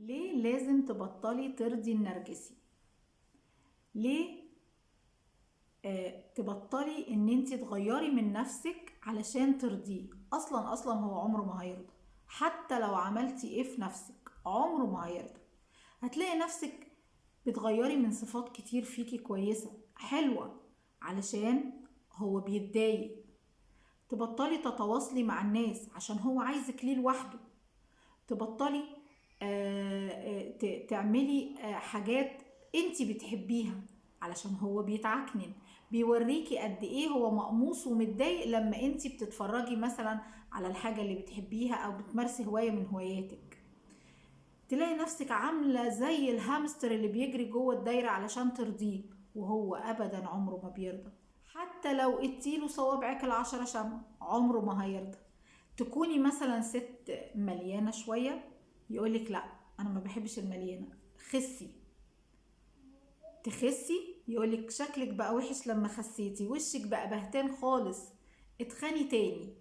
ليه لازم تبطلي ترضي النرجسي؟ ليه تبطلي ان انت تغيري من نفسك علشان ترضيه؟ اصلا هو عمره ما هيرضى. حتى لو عملتي ايه في نفسك عمره ما هيرضى. هتلاقي نفسك بتغيري من صفات كتير فيكي كويسة حلوة علشان هو بيتضايق. تبطلي تتواصلي مع الناس عشان هو عايزك ليه لوحده. تبطلي تعملي حاجات انت بتحبيها علشان هو بيتعكنن. بيوريكي قد ايه هو مقموص ومتضايق لما انت بتتفرجي مثلا على الحاجة اللي بتحبيها او بتمارسي هواية من هواياتك. تلاقي نفسك عاملة زي الهامستر اللي بيجري جوه الدايرة علشان ترضيه، وهو ابدا عمره ما بيرضى. حتى لو اديله صوابعك العشرة شمع عمره ما هيرضى. تكوني مثلا ست مليانة شوية يقولك لا انا ما بحبش المليانة، خسي. تخسي يقولك شكلك بقى وحش لما خسيتي، وشك بقى بهتان خالص، اتخني تاني.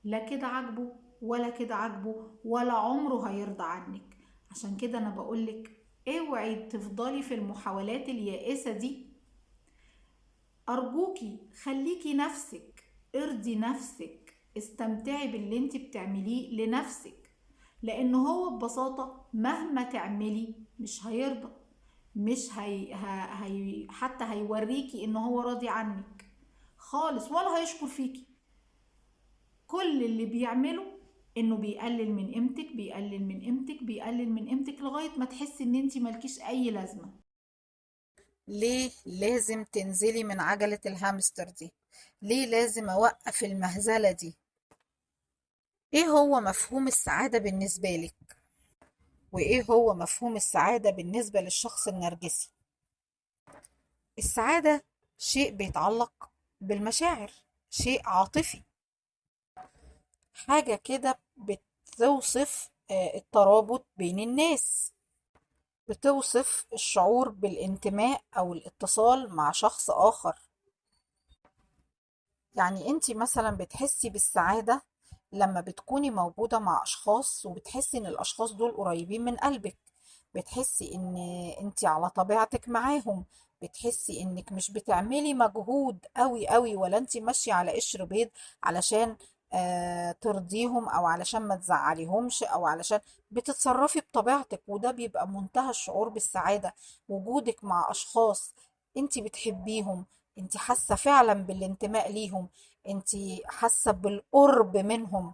لا كده عاجبه ولا كده عاجبه ولا عمره هيرضى عنك. عشان كده انا بقولك اوعي تفضلي في المحاولات اليائسة دي. ارجوكي خليكي نفسك، ارضي نفسك، استمتعي باللي انت بتعمليه لنفسك. لان هو ببساطة مهما تعملي مش هيرضى. مش حتى هيوريكي ان هو راضي عنك خالص، ولا هيشكر فيكي. كل اللي بيعمله انه بيقلل من قيمتك بيقلل من قيمتك بيقلل من قيمتك لغاية ما تحسي ان انت مالكيش اي لازمة. ليه لازم تنزلي من عجلة الهامستر دي؟ ليه لازم اوقف المهزلة دي؟ ايه هو مفهوم السعادة بالنسبة لك؟ وايه هو مفهوم السعادة بالنسبة للشخص النرجسي؟ السعادة شيء بيتعلق بالمشاعر، شيء عاطفي، حاجة كده بتوصف الترابط بين الناس، بتوصف الشعور بالانتماء أو الاتصال مع شخص آخر. يعني انت مثلا بتحسي بالسعادة لما بتكوني موجودة مع أشخاص وبتحسي إن الأشخاص دول قريبين من قلبك، بتحسي إن انت على طبيعتك معاهم، بتحسي إنك مش بتعملي مجهود قوي قوي، ولا انت ماشية على قشر بيض علشان ترضيهم أو علشان ما تزعليهمش أو علشان بتتصرفي بطبيعتك. وده بيبقى منتهى الشعور بالسعادة. وجودك مع أشخاص انت بتحبيهم، انت حاسة فعلا بالانتماء ليهم، انت حاسة بالقرب منهم.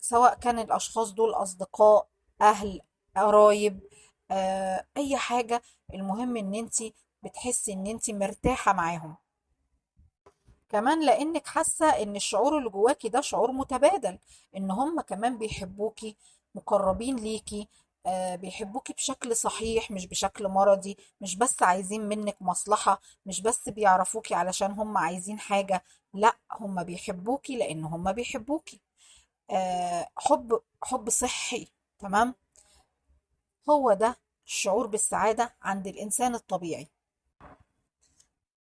سواء كان الاشخاص دول اصدقاء، اهل، قرايب، اي حاجة. المهم ان انت بتحسي ان انت مرتاحة معاهم. كمان لانك حاسة ان الشعور اللي جواكي ده شعور متبادل، ان هم كمان بيحبوكي، مقربين ليكي، بيحبوكي بشكل صحيح مش بشكل مرضي، مش بس عايزين منك مصلحة، مش بس بيعرفوكي علشان هم عايزين حاجة. لا، هم بيحبوكي لان هم بيحبوكي. حب صحي. تمام. هو ده الشعور بالسعادة عند الإنسان الطبيعي.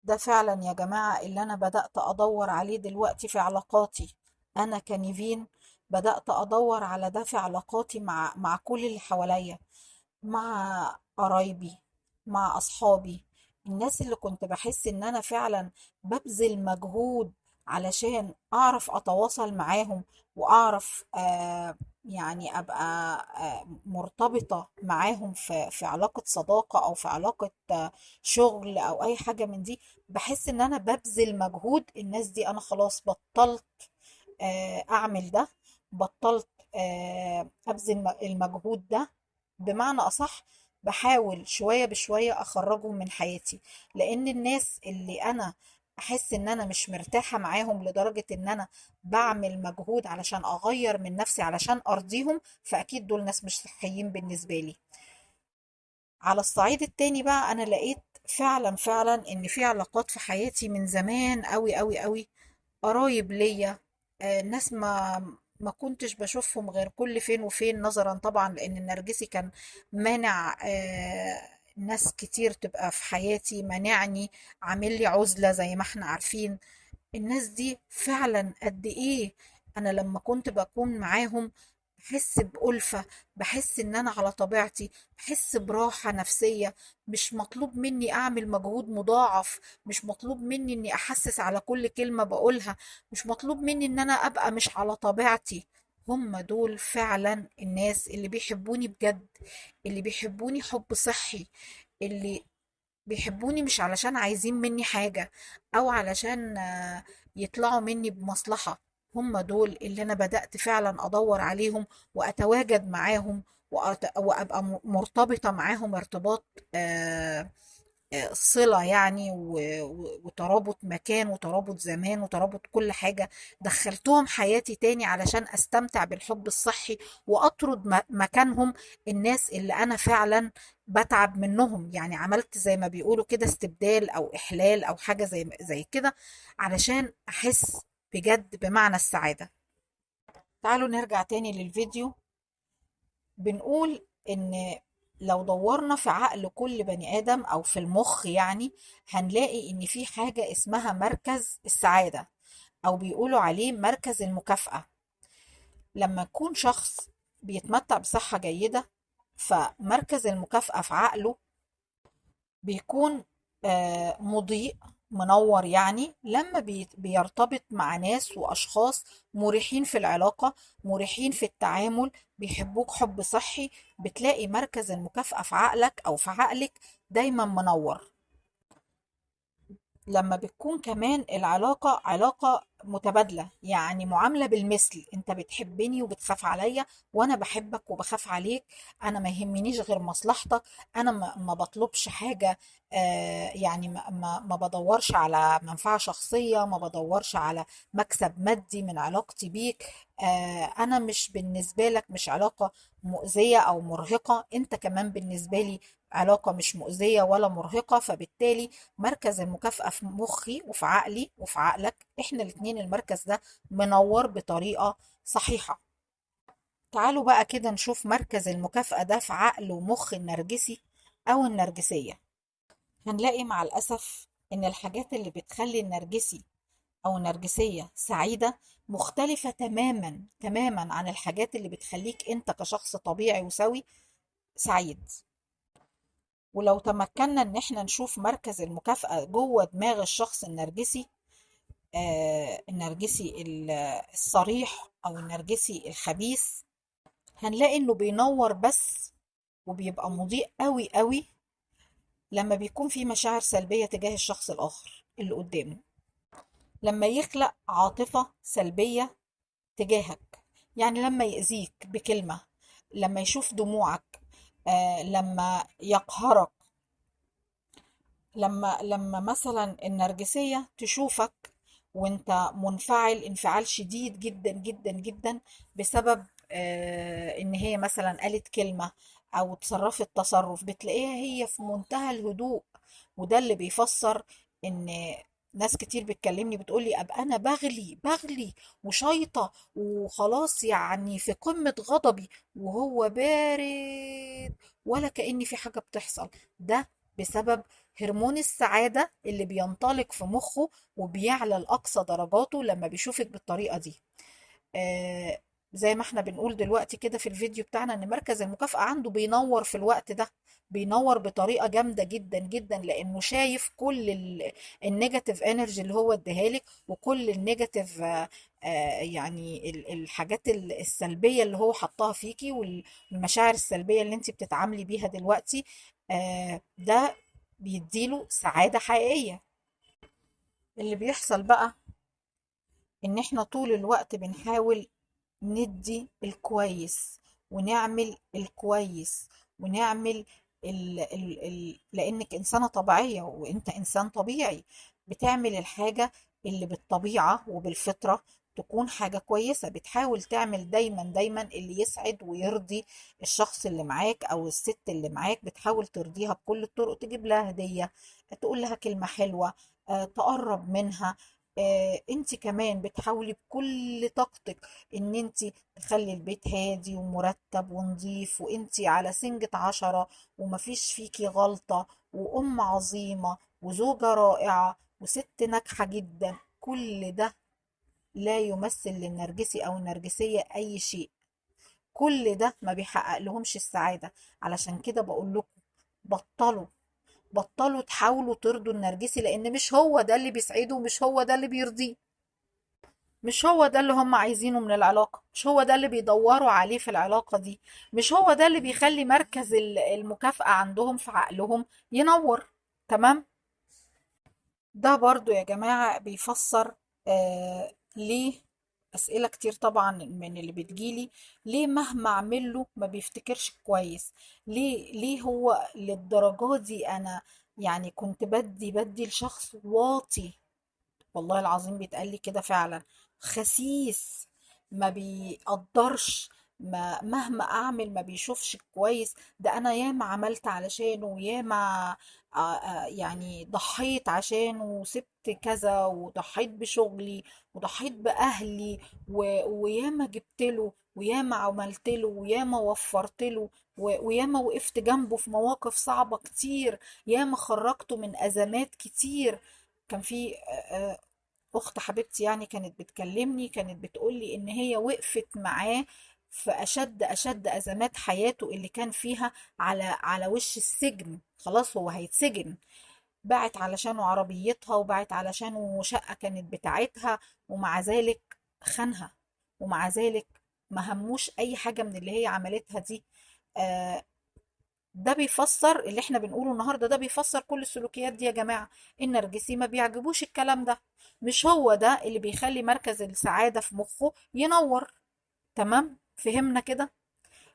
ده فعلا يا جماعة اللي أنا بدأت أدور عليه دلوقتي في علاقاتي. أنا كنيفين بدأت أدور على ده في علاقاتي مع كل اللي حواليا، مع قرايبي، مع أصحابي، الناس اللي كنت بحس إن أنا فعلا ببذل مجهود علشان أعرف أتواصل معاهم، وأعرف يعني أبقى مرتبطة معاهم في علاقة صداقة أو في علاقة شغل أو أي حاجة من دي. بحس إن أنا ببذل مجهود. الناس دي أنا خلاص بطلت أعمل ده، بطلت أبذل المجهود ده. بمعنى أصح بحاول شوية بشوية أخرجهم من حياتي. لأن الناس اللي أنا أحس إن أنا مش مرتاحة معاهم لدرجة إن أنا بعمل مجهود علشان أغير من نفسي علشان أرضيهم، فأكيد دول ناس مش صحيين بالنسبة لي. على الصعيد التاني بقى أنا لقيت فعلا إن في علاقات في حياتي من زمان أوي أوي أوي، قرايب ليا، ناس ما كنتش بشوفهم غير كل فين وفين، نظرا طبعا لان النرجسي كان مانع ناس كتير تبقى في حياتي، مانعني، عامل لي عزلة زي ما احنا عارفين. الناس دي فعلا قد ايه انا لما كنت بكون معاهم بحس بألفة، بحس ان انا على طبيعتي، بحس براحة نفسية. مش مطلوب مني اعمل مجهود مضاعف، مش مطلوب مني اني احسس على كل كلمة بقولها، مش مطلوب مني ان انا ابقى مش على طبيعتي. هم دول فعلا الناس اللي بيحبوني بجد، اللي بيحبوني حب صحي، اللي بيحبوني مش علشان عايزين مني حاجة أو علشان يطلعوا مني بمصلحة. هم دول اللي أنا بدأت فعلا أدور عليهم وأتواجد معاهم وأبقى مرتبطة معاهم ارتباط صلة يعني وترابط مكان وترابط زمان وترابط كل حاجة. دخلتهم حياتي تاني علشان أستمتع بالحب الصحي وأطرد مكانهم الناس اللي أنا فعلا بتعب منهم. يعني عملت زي ما بيقولوا كده استبدال أو إحلال أو حاجة زي كده علشان أحس بجد بمعنى السعادة. تعالوا نرجع تاني للفيديو. بنقول إن لو دورنا في عقل كل بني آدم أو في المخ يعني هنلاقي إن في حاجة اسمها مركز السعادة، أو بيقولوا عليه مركز المكافأة. لما يكون شخص بيتمتع بصحة جيدة، فمركز المكافأة في عقله بيكون مضيء منور. يعني لما بيرتبط مع ناس وأشخاص مريحين في العلاقة، مريحين في التعامل، بيحبوك حب صحي، بتلاقي مركز المكافأة في عقلك أو في عقلك دايما منور. لما بتكون كمان العلاقة علاقة متبادلة، يعني معاملة بالمثل، انت بتحبني وبتخاف عليا وانا بحبك وبخاف عليك، انا ما يهمنيش غير مصلحتك، انا ما بطلبش حاجة، يعني ما بدورش على منفعة شخصية، ما بدورش على مكسب مادي من علاقتي بيك. انا مش بالنسبة لك مش علاقة مؤذية او مرهقة، انت كمان بالنسبة لي علاقة مش مؤذية ولا مرهقة. فبالتالي مركز المكافأة في مخي وفي عقلي وفي عقلك، احنا الاتنين المركز ده منور بطريقة صحيحة. تعالوا بقى كده نشوف مركز المكافأة ده في عقل ومخ النرجسي أو النرجسية. هنلاقي مع الأسف إن الحاجات اللي بتخلي النرجسي أو النرجسية سعيدة مختلفة تماما تماما عن الحاجات اللي بتخليك أنت كشخص طبيعي وسوي سعيد. ولو تمكنا إن احنا نشوف مركز المكافأة جوه دماغ الشخص النرجسي، النرجسي الصريح أو النرجسي الخبيث، هنلاقي إنه بينور بس وبيبقى مضيء قوي قوي لما بيكون في مشاعر سلبية تجاه الشخص الآخر اللي قدامه، لما يخلق عاطفة سلبية تجاهك، يعني لما يأذيك بكلمة، لما يشوف دموعك، لما يقهرك، لما مثلا النرجسية تشوفك وانت منفعل انفعال شديد جدا جدا جدا بسبب ان هي مثلا قالت كلمة او تصرفت تصرف، بتلاقيها هي في منتهى الهدوء. وده اللي بيفسر ان ناس كتير بتكلمني بتقولي ابقى انا بغلي وشايطة وخلاص، يعني في قمة غضبي وهو بارد ولا كأني في حاجة بتحصل. ده بسبب هرمون السعادة اللي بينطلق في مخه وبيعلى لأقصى درجاته لما بيشوفك بالطريقة دي. آه زي ما احنا بنقول دلوقتي كده في الفيديو بتاعنا ان مركز المكافأة عنده بينور في الوقت ده، بينور بطريقة جامدة جدا جدا، لانه شايف كل النيجاتيف انرجي اللي هو اداهالك وكل النيجاتيف يعني الحاجات السلبية اللي هو حطها فيكي والمشاعر السلبية اللي انت بتتعاملي بيها دلوقتي. ده بيديله سعادة حقيقية. اللي بيحصل بقى ان احنا طول الوقت بنحاول ندي الكويس ونعمل الكويس ونعمل لانك انسانة طبيعية وانت انسان طبيعي، بتعمل الحاجة اللي بالطبيعة وبالفطرة تكون حاجة كويسة. بتحاول تعمل دايما دايما اللي يسعد ويرضي الشخص اللي معاك او الست اللي معاك، بتحاول ترضيها بكل الطرق، تجيب لها هدية، تقول لها كلمة حلوة، تقرب منها. انت كمان بتحاولي بكل طاقتك ان انت تخلي البيت هادي ومرتب ونظيف، وانت على سنجة 10 ومفيش فيكي غلطة، وأم عظيمة وزوجة رائعة وست ناجحة جدا. كل ده لا يمثل للنرجسي أو النرجسية أي شيء. كل ده ما بيحقق لهمش السعادة. علشان كده بقول لكم بطلوا، بطلوا تحاولوا ترضوا النرجسي، لان مش هو ده اللي بيسعده ومش هو ده اللي بيرضيه، مش هو ده اللي هم عايزينه من العلاقة، مش هو ده اللي بيدوروا عليه في العلاقة دي، مش هو ده اللي بيخلي مركز المكافأة عندهم في عقلهم ينور. تمام. ده برضو يا جماعة بيفسر ليه أسئلة كتير طبعا من اللي بتجيلي، ليه مهما أعمل له ما بيفتكرش كويس، ليه هو للدرجة دي أنا يعني كنت بدي لشخص واطي، والله العظيم بيتقال لي كده فعلا، خسيس، ما بيقدرش، ما مهما اعمل ما بيشوفش كويس. ده انا ياما عملت علشانه وياما يعني ضحيت عشانه وسبت كذا وضحيت بشغلي وضحيت باهلي وياما جبت له وياما عملت له وياما وفرت له وياما وقفت جنبه في مواقف صعبة كتير، ياما خرجته من أزمات كتير. كان في اخت حبيبتي يعني كانت بتكلمني، كانت بتقولي ان هي وقفت معاه في اشد ازمات حياته اللي كان فيها، على وش السجن، خلاص هو هيتسجن، باعت علشانه عربيتها وباعت علشانه شقة كانت بتاعتها، ومع ذلك خانها، ومع ذلك ما هموش اي حاجة من اللي هي عملتها دي. آه، ده بيفسر اللي احنا بنقوله النهارده، ده بيفسر كل السلوكيات دي يا جماعة. النرجسي ما بيعجبوش الكلام ده، مش هو ده اللي بيخلي مركز السعادة في مخه ينور. تمام، فهمنا كده؟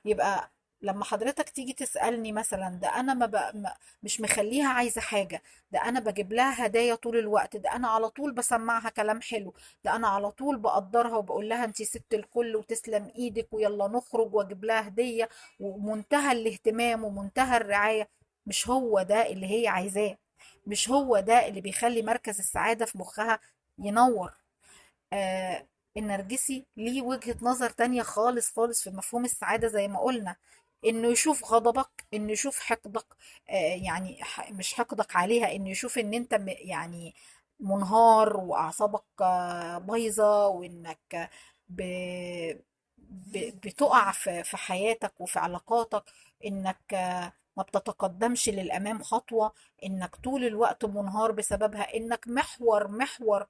يبقى لما حضرتك تيجي تسألني مثلا، ده انا مش مخليها عايزة حاجة، ده انا بجيب لها هدايا طول الوقت، ده انا على طول بسمعها كلام حلو، ده انا على طول بقدرها وبقول لها انتي ست الكل وتسلم ايدك ويلا نخرج واجيب لها هدية ومنتهى الاهتمام ومنتهى الرعاية، مش هو ده اللي هي عايزاه، مش هو ده اللي بيخلي مركز السعادة في مخها ينور. آه، النرجسي ليه وجهة نظر تانية خالص خالص في مفهوم السعادة، زي ما قلنا، انه يشوف غضبك، انه يشوف حقدك، يعني مش حقدك عليها، انه يشوف ان انت يعني منهار واعصابك بايظة، وانك بتقع في حياتك وفي علاقاتك، انك ما بتتقدمش للامام خطوة، انك طول الوقت منهار بسببها، انك محور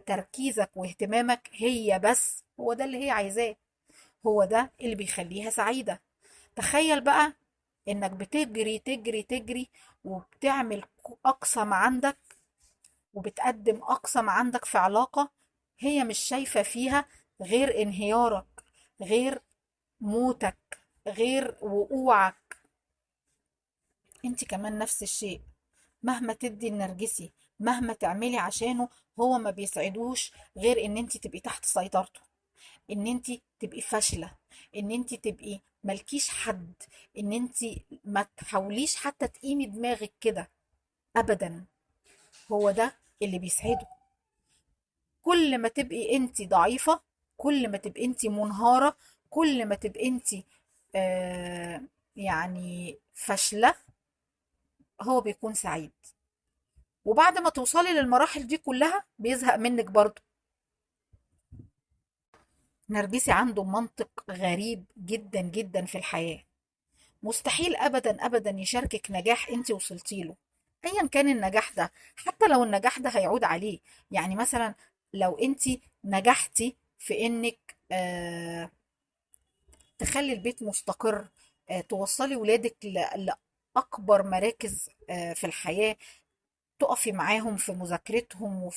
تركيزك واهتمامك هي بس، هو ده اللي هي عايزاه، هو ده اللي بيخليها سعيدة. تخيل بقى انك بتجري تجري تجري وبتعمل اقصى ما عندك وبتقدم اقصى ما عندك في علاقة هي مش شايفة فيها غير انهيارك، غير موتك، غير وقوعك. انت كمان نفس الشيء، مهما تدي النرجسي، مهما تعملي عشانه، هو ما بيسعدوش غير ان انت تبقي تحت سيطرته، ان انت تبقي فاشلة، ان انت تبقي ملكيش حد، ان انت ما تحاوليش حتى تقيمي دماغك كده ابدا، هو ده اللي بيسعده. كل ما تبقي انت ضعيفة، كل ما تبقي انت منهارة، كل ما تبقي انت آه يعني فاشلة، هو بيكون سعيد. وبعد ما توصلي للمراحل دي كلها بيزهق منك برضه. نرجسي عنده منطق غريب جدا جدا في الحياة، مستحيل ابدا ابدا يشاركك نجاح انت وصلتي له، ايا كان النجاح ده، حتى لو النجاح ده هيعود عليه. يعني مثلا لو انت نجحتي في انك تخلي البيت مستقر، توصلي ولادك لأكبر مراكز في الحياة، تقفي معاهم في مذاكرتهم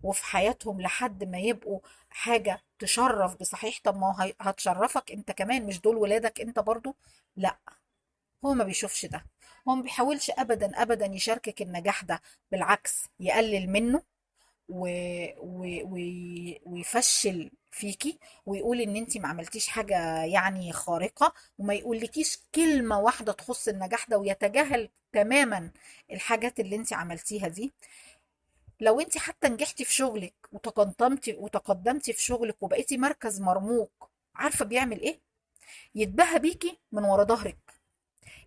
وفي حياتهم لحد ما يبقوا حاجة تشرف بصحيح، طب ما هو هتشرفك انت كمان، مش دول ولادك انت برضو؟ لا، هو ما بيشوفش ده، هو ما بيحاولش ابدا ابدا يشاركك النجاح ده، بالعكس يقلل منه و... ويفشل فيكي ويقول ان انت ما عملتيش حاجة يعني خارقة، وما يقولكيش كلمة واحدة تخص النجاح ده، ويتجاهل تماما الحاجات اللي انت عملتيها دي. لو انت حتى نجحتي في شغلك وتقدمتي في شغلك وبقيتي مركز مرموق، عارفة بيعمل ايه؟ يتباهى بيكي من ورا ظهرك،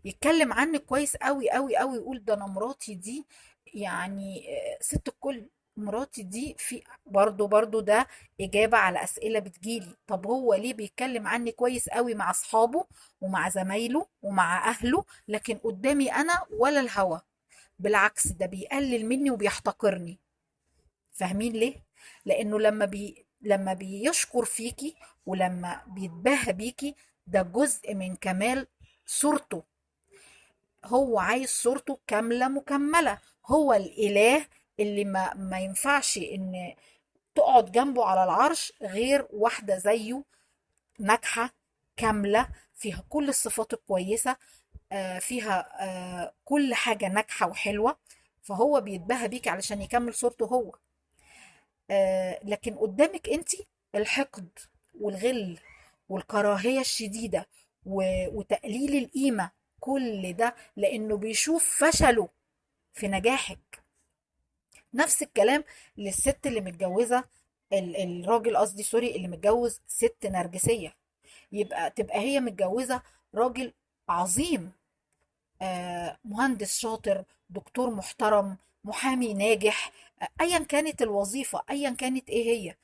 يتكلم عنك كويس قوي قوي قوي، يقول ده انا مراتي دي يعني ست الكل، مراتي دي في برضو ده إجابة على أسئلة بتجيلي. طب هو ليه بيتكلم عني كويس قوي مع أصحابه ومع زمايله ومع أهله، لكن قدامي أنا ولا الهوا؟ بالعكس، ده بيقلل مني وبيحتقرني. فاهمين ليه؟ لأنه لما بيشكر فيكي ولما بيتباهى بيكي، ده جزء من كمال صورته. هو عايز صورته كاملة مكملة. هو الإله اللي ما ينفعش إن تقعد جنبه على العرش غير واحدة زيه، ناجحة، كاملة، فيها كل الصفات الكويسة، فيها كل حاجة ناجحة وحلوة. فهو بيتباهى بيك علشان يكمل صورته هو. لكن قدامك انت الحقد والغل والكراهية الشديدة وتقليل القيمة، كل ده لأنه بيشوف فشله في نجاحك. نفس الكلام للست اللي متجوزة، الراجل قصدي، سوري، اللي متجوز ست نرجسية. تبقى هي متجوزة راجل عظيم، مهندس شاطر، دكتور محترم، محامي ناجح، ايا كانت الوظيفة، ايا كانت ايه هي،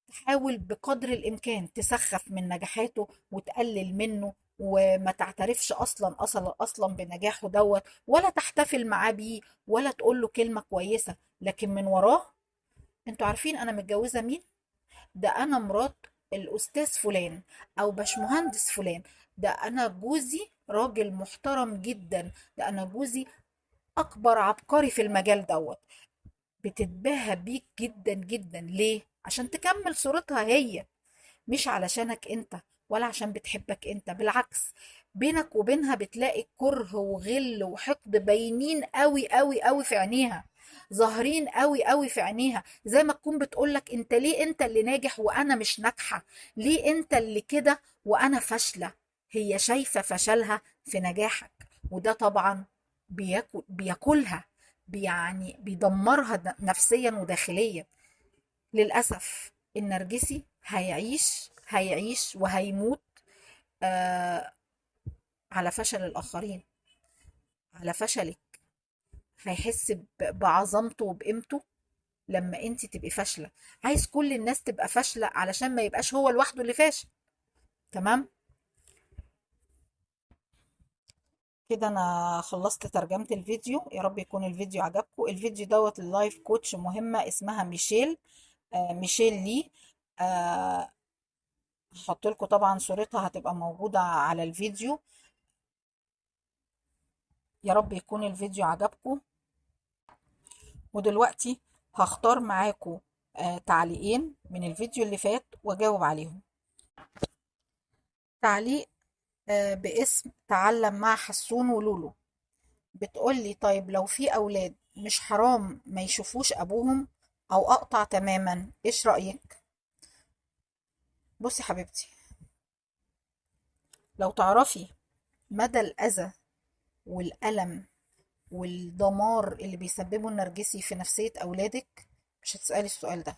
تحاول بقدر الامكان تسخف من نجاحاته وتقلل منه، وما تعترفش اصلا بنجاحه دوت، ولا تحتفل معاه بيه، ولا تقول له كلمة كويسة، لكن من وراه. انتوا عارفين انا متجوزة مين؟ ده انا مرات الاستاذ فلان، او باشمهندس فلان، ده انا جوزي راجل محترم جدا، ده انا جوزي اكبر عبقري في المجال دوت. بتتباهى بيك جدا جدا. ليه؟ عشان تكمل صورتها هي، مش علشانك انت، ولا عشان بتحبك انت. بالعكس، بينك وبينها بتلاقي كره وغل وحقد باينين قوي قوي قوي في عينيها، ظاهرين قوي قوي في عينيها، زي ما تكون بتقولك انت ليه انت اللي ناجح وانا مش ناجحة؟ ليه انت اللي كده وانا فاشلة؟ هي شايفة فشلها في نجاحك، وده طبعا بياكلها، يعني بيدمرها نفسيا وداخليا. للأسف النرجسي هيعيش وهيموت آه على فشل الآخرين، على فشلك. هيحس بعظمته وبقيمته لما انت تبقي فاشلة. عايز كل الناس تبقى فاشلة علشان ما يبقاش هو لوحده اللي فاشل. تمام. كده انا خلصت ترجمة الفيديو، يا رب يكون الفيديو عجبكم. الفيديو دوت اللايف كوتش مهمة اسمها ميشيل، ميشيل لي. آه هحط لكم طبعا صورتها، هتبقى موجودة على الفيديو. يا رب يكون الفيديو عجبكم. ودلوقتي هختار معاكم تعليقين من الفيديو اللي فات واجاوب عليهم. تعليق باسم تعلم مع حسون ولولو، بتقولي طيب لو في أولاد مش حرام ما يشوفوش أبوهم، أو أقطع تماما؟ إيش رأيك؟ بصي حبيبتي، لو تعرفي مدى الأذى والألم والدمار اللي بيسببه النرجسي في نفسية أولادك، مش هتسألي السؤال ده.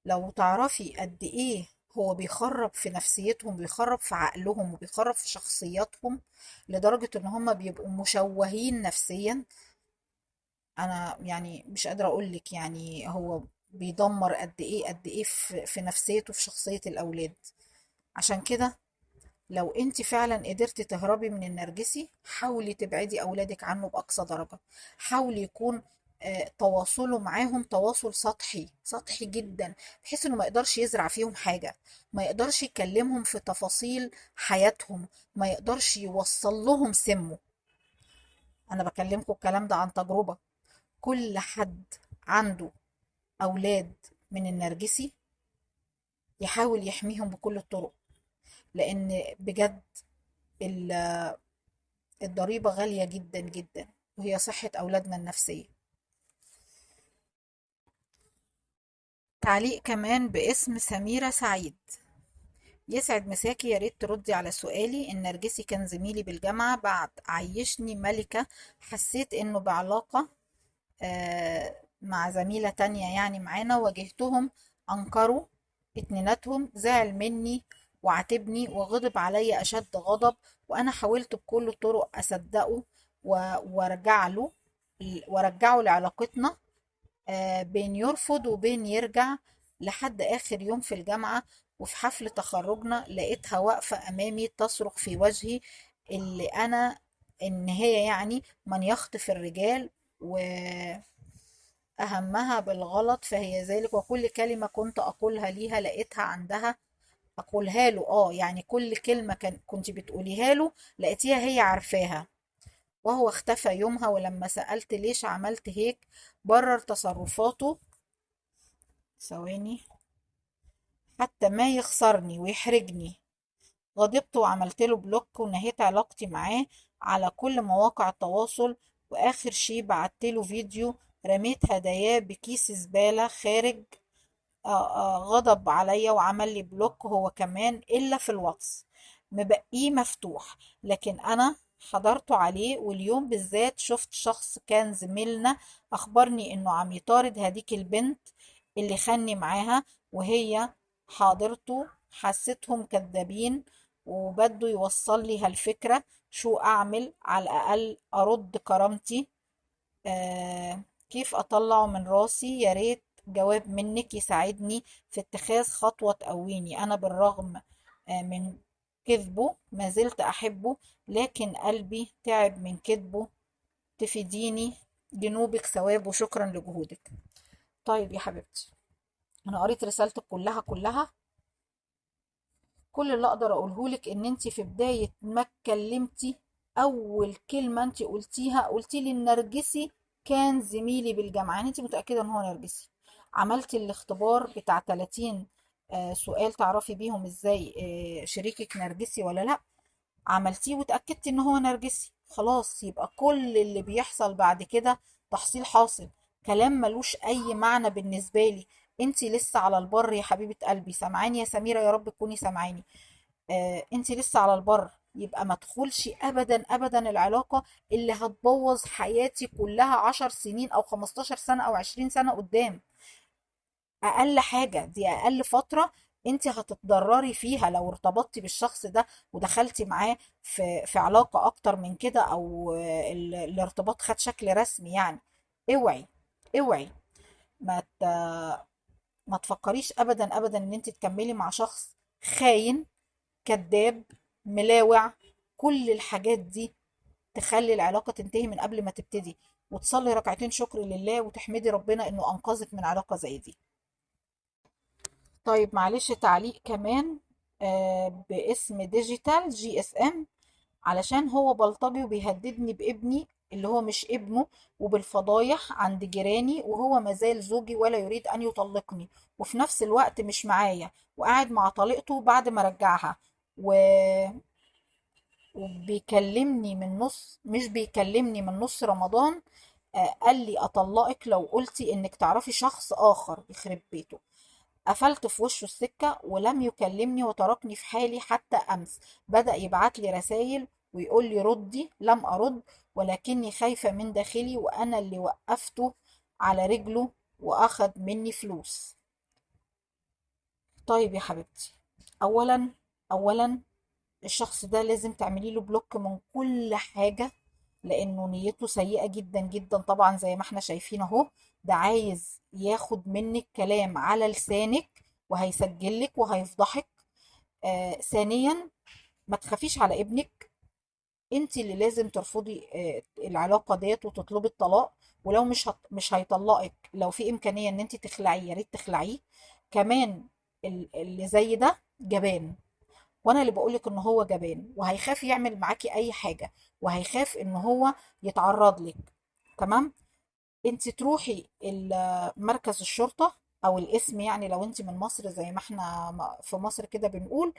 لو تعرفي قد ايه هو بيخرب في نفسيتهم، بيخرب في عقلهم، وبيخرب في شخصياتهم، لدرجة ان هم بيبقوا مشوهين نفسيا. انا يعني مش قادرة اقولك يعني هو بيدمر قد ايه في نفسيته، في شخصية الاولاد. عشان كده لو انت فعلا قدرتي تهربي من النرجسي، حاولي تبعدي اولادك عنه باقصى درجة. حاولي يكون تواصله معاهم تواصل سطحي جدا، بحيث انه ما يقدرش يزرع فيهم حاجة، ما يقدرش يكلمهم في تفاصيل حياتهم، ما يقدرش يوصل لهم سمه. انا بكلمكم الكلام ده عن تجربة. كل حد عنده اولاد من النرجسي يحاول يحميهم بكل الطرق، لان بجد الضريبة غالية جدا جدا، وهي صحة أولادنا النفسية. تعليق كمان باسم سميرة سعيد، يسعد مساكي، يا ريت تردي على سؤالي. النرجسي كان زميلي بالجامعة، بعد عيشني ملكة حسيت انه بعلاقة مع زميلة تانية يعني معانا، واجهتهم، انكروا اتنيناتهم، زعل مني وعاتبني وغضب عليا اشد غضب، وانا حاولت بكل الطرق اصدقه وارجع له، وارجعه لعلاقتنا. بين يرفض وبين يرجع لحد آخر يوم في الجامعة. وفي حفل تخرجنا لقيتها واقفة أمامي تصرخ في وجهي اللي أنا إن هي يعني من يخطف الرجال وأهمها بالغلط فهي ذلك، وكل كلمة كنت أقولها ليها لقيتها عندها أقولها له. يعني كل كلمة كنت بتقوليها له لقيتيها هي عارفاها. وهو اختفى يومها، ولما سألت ليش عملت هيك برر تصرفاته ثواني حتى ما يخسرني ويحرجني. غضبت وعملت له بلوك ونهيت علاقتي معاه على كل مواقع التواصل. وآخر شي بعت له فيديو رميت هداياه بكيس زبالة خارج. غضب عليا وعمل لي بلوك هو كمان إلا في الواتس مبقيه مفتوح. لكن أنا حضرته عليه، واليوم بالذات شفت شخص كان زميلنا أخبرني إنه عم يطارد هديك البنت اللي خاني معاها، وهي حاضرته حسيتهم كدابين وبده يوصل لي هالفكرة. شو أعمل؟ على الأقل أرد كرامتي. كيف أطلعه من راسي؟ يا ريت جواب منك يساعدني في اتخاذ خطوة تقويني. أنا بالرغم من كذبه ما زلت أحبه، لكن قلبي تعب من كذبه. تفيديني جنوبك ثواب وشكرا لجهودك. طيب يا حبيبتي، أنا قريت رسالتك كلها كلها. كل اللي أقدر أقوله لك إن أنت في بداية ما اتكلمتي أول كلمة أنت قلتيها قلتي لي النرجسي كان زميلي بالجامعة. يعني أنت متأكدة إن هو نرجسي؟ عملتي الاختبار بتاع 30 سؤال تعرفي بيهم إزاي شريكك نرجسي ولا لأ؟ عملتيه وتأكدتي إن هو نرجسي. خلاص، يبقى كل اللي بيحصل بعد كده تحصيل حاصل، كلام ملوش أي معنى بالنسبة لي. انتي لسه على البر يا حبيبة قلبي. سامعاني يا سميرة؟ يا رب تكوني سامعاني. انتي لسه على البر، يبقى ما تدخلش ابدا ابدا العلاقة اللي هتبوظ حياتي كلها 10 سنين او 15 سنة او 20 سنة قدام. اقل حاجة دي اقل فترة انت هتتضرري فيها لو ارتبطتي بالشخص ده ودخلتي معاه في علاقة اكتر من كده، او الارتباط خد شكل رسمي يعني. اوعي اوعي ما ت... ما تفكريش ابدا ابدا ان انت تكملي مع شخص خاين كذاب ملاوع. كل الحاجات دي تخلي العلاقة تنتهي من قبل ما تبتدي، وتصلي ركعتين شكر لله وتحمدي ربنا انه انقذك من علاقة زي دي. طيب معلش تعليق كمان باسم ديجيتال جي اس ام، علشان هو بلطجي وبيهددني بابني اللي هو مش ابنه، وبالفضايح عند جيراني، وهو مازال زوجي ولا يريد ان يطلقني، وفي نفس الوقت مش معايا وقاعد مع طليقته بعد ما رجعها و... وبيكلمني من نص مش بيكلمني من نص رمضان. قال لي اطلقك لو قلتي انك تعرفي شخص اخر. يخرب بيته. قفلت في وشه السكة ولم يكلمني وتركني في حالي حتى أمس. بدأ يبعت لي رسائل ويقول لي ردي. لم أرد، ولكني خايفة من داخلي، وأنا اللي وقفته على رجله وأخد مني فلوس. طيب يا حبيبتي، أولا الشخص ده لازم تعملي له بلوك من كل حاجة، لأنه نيته سيئة جدا جدا طبعا زي ما احنا شايفين اهو. ده عايز ياخد منك كلام على لسانك وهيسجلك وهيفضحك. ثانيا، ما تخافيش على ابنك. انت اللي لازم ترفضي العلاقة ديت وتطلبي الطلاق. ولو مش هيطلقك، لو في إمكانية ان انت تخلعيه يا ريت تخلعيه. كمان اللي زي ده جبان، وانا اللي بقولك ان هو جبان وهيخاف يعمل معاكي اي حاجة، وهيخاف ان هو يتعرض لك. تمام. انت تروحي مركز الشرطة او الاسم، يعني لو انت من مصر زي ما احنا في مصر كده بنقول،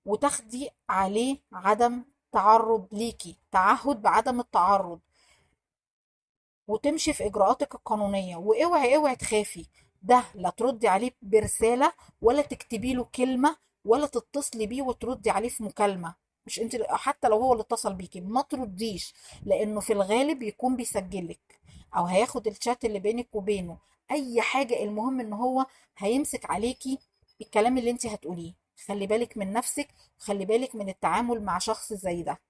وتاخدي عليه عدم تعرض ليكي، تعهد بعدم التعرض، وتمشي في اجراءاتك القانونية. واوعي اوعي تخافي. ده لا تردي عليه برسالة، ولا تكتبي له كلمة، ولا تتصلي بيه وتردي عليه في مكالمة. مش انت، حتى لو هو اللي اتصل بيكي ما ترديش، لانه في الغالب يكون بيسجلك او هياخد الشات اللي بينك وبينه. اي حاجة، المهم ان هو هيمسك عليكي الكلام اللي انت هتقوليه. خلي بالك من نفسك، خلي بالك من التعامل مع شخص زي ده.